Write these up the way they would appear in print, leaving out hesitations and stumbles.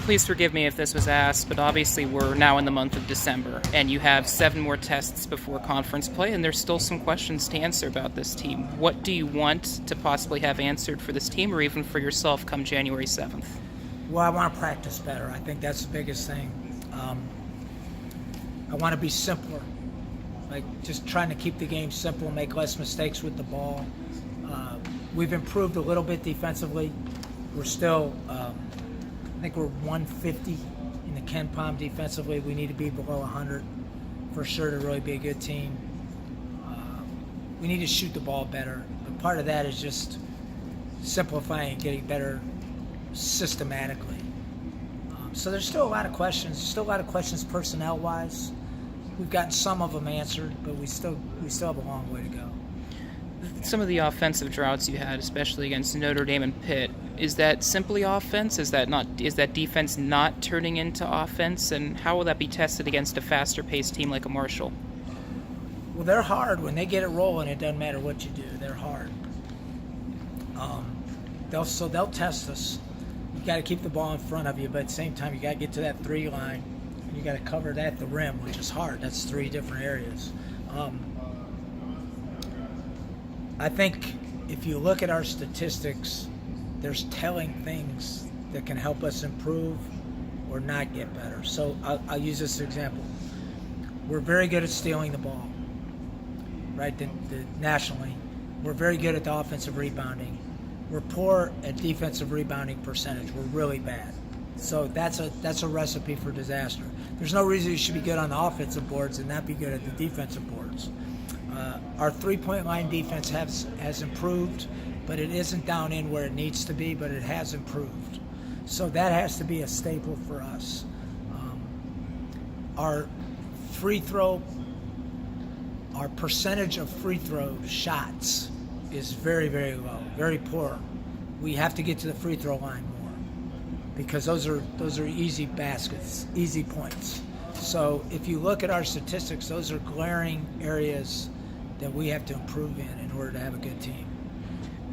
Please forgive me if this was asked, but obviously we're now in the month of December, and you have 7 more tests before conference play, and there's still some questions to answer about this team. What do you want to possibly have answered for this team, or even for yourself, come January 7th? Well, I want to practice better. I think that's the biggest thing. I want to be simpler, like just trying to keep the game simple, make less mistakes with the ball. We've improved a little bit defensively. We're still... I think we're 150 in the Ken Palm defensively. We need to be below 100 for sure to really be a good team. We need to shoot the ball better. But part of that is just simplifying and getting better systematically. So there's still a lot of questions personnel-wise. We've gotten some of them answered, but we still have a long way to go. Some of the offensive droughts you had, especially against Notre Dame and Pitt, is that simply offense? Is that defense not turning into offense? And how will that be tested against a faster-paced team like a Marshall? Well, they're hard. When they get it rolling, it doesn't matter what you do. They're hard. They'll test us. You got to keep the ball in front of you, but at the same time, you got to get to that 3 line, and you got to cover that at the rim, which is hard. That's 3 different areas. I think if you look at our statistics, there's telling things that can help us improve or not get better. So I'll use this example. We're very good at stealing the ball, right? Nationally, we're very good at the offensive rebounding. We're poor at defensive rebounding percentage. We're really bad. So that's a recipe for disaster. There's no reason you should be good on the offensive boards and not be good at the defensive boards. Our 3-point line defense has improved, but it isn't down in where it needs to be, but it has improved. So that has to be a staple for us. Our percentage of free throw shots is very, very low, very poor. We have to get to the free throw line more because those are easy baskets, easy points. So if you look at our statistics, those are glaring areas that we have to improve in order to have a good team.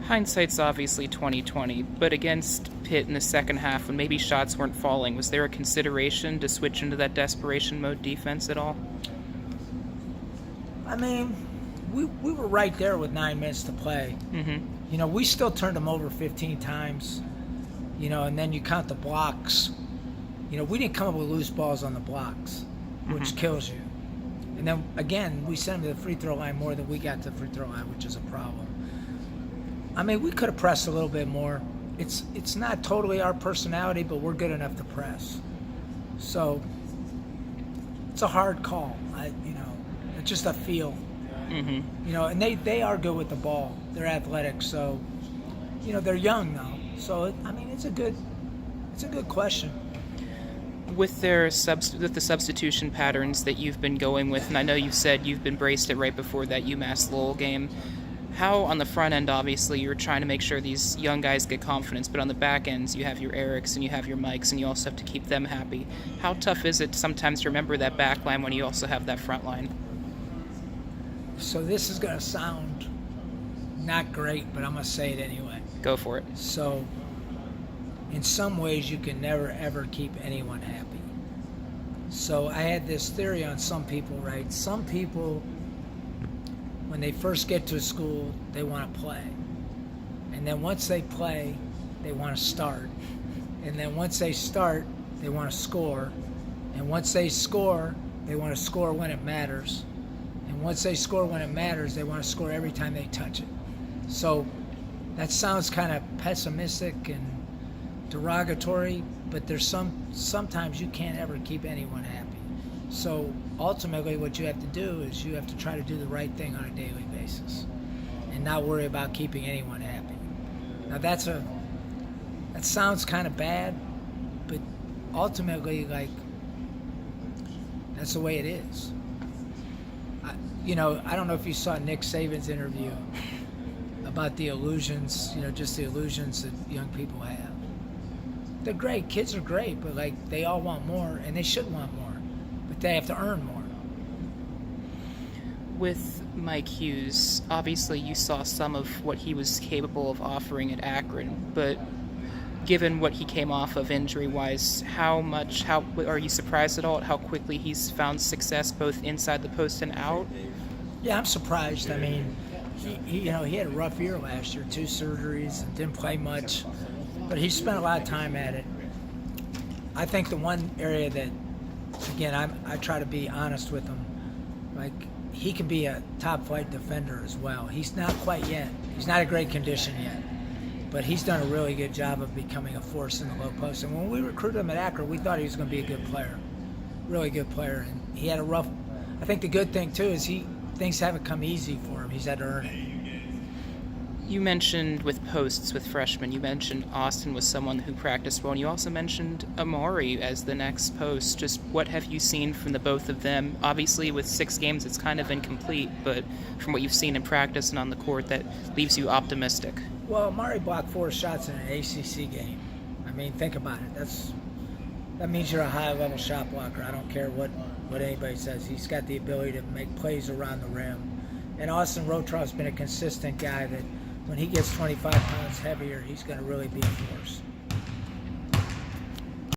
Hindsight's obviously 20/20, but against Pitt in the second half when maybe shots weren't falling, was there a consideration to switch into that desperation mode defense at all? I mean, we were right there with 9 minutes to play. Mm-hmm. We still turned them over 15 times, and then you count the blocks. We didn't come up with loose balls on the blocks, which kills you. And then, again, we sent them to the free throw line more than we got to the free throw line, which is a problem. I mean, we could have pressed a little bit more. It's not totally our personality, but we're good enough to press. So it's a hard call. It's just a feel. Mm-hmm. And they are good with the ball. They're athletic, so they're young though. So it's a good question. With the substitution patterns that you've been going with, and I know you said you've been braced it right before that UMass Lowell game, how on the front end, obviously, you're trying to make sure these young guys get confidence, but on the back ends, you have your Erics and you have your Mikes, and you also have to keep them happy. How tough is it sometimes to remember that back line when you also have that front line? So this is going to sound not great, but I'm going to say it anyway. Go for it. So in some ways, you can never, ever keep anyone happy. So I had this theory on some people, right? Some people, when they first get to a school, they want to play. And then once they play, they want to start. And then once they start, they want to score. And once they score, they want to score when it matters. And once they score when it matters, they want to score every time they touch it. So that sounds kind of pessimistic and derogatory, but there's sometimes you can't ever keep anyone happy. So ultimately what you have to do is you have to try to do the right thing on a daily basis and not worry about keeping anyone happy. Now that sounds kind of bad, but ultimately that's the way it is. I don't know if you saw Nick Saban's interview about the illusions, just the illusions that young people have. They're great. Kids are great, but they all want more, and they should want more, but they have to earn more. With Mike Hughes, obviously you saw some of what he was capable of offering at Akron, but given what he came off of injury-wise, how are you surprised at all at how quickly he's found success both inside the post and out? Yeah, I'm surprised. I mean, he had a rough year last year, 2 surgeries, and didn't play much, but he spent a lot of time at it. I think the one area that, again, I try to be honest with him, like, he can be a top-flight defender as well. He's not quite yet. He's not a great condition yet, but he's done a really good job of becoming a force in the low post. And when we recruited him at Akron, we thought he was going to be a good player, really good player. And he had a rough. I think the good thing too is things haven't come easy for him. He's had to earn it. You mentioned with posts with freshmen, you mentioned Austin was someone who practiced well, and you also mentioned Amari as the next post. Just what have you seen from the both of them? Obviously, with 6 games, it's kind of incomplete, but from what you've seen in practice and on the court, that leaves you optimistic. Well, Amari blocked 4 shots in an ACC game. I mean, think about it. That means you're a high-level shot blocker. I don't care what anybody says. He's got the ability to make plays around the rim. And Austin Rotroff's been a consistent guy that when he gets 25 pounds heavier, he's going to really be a force.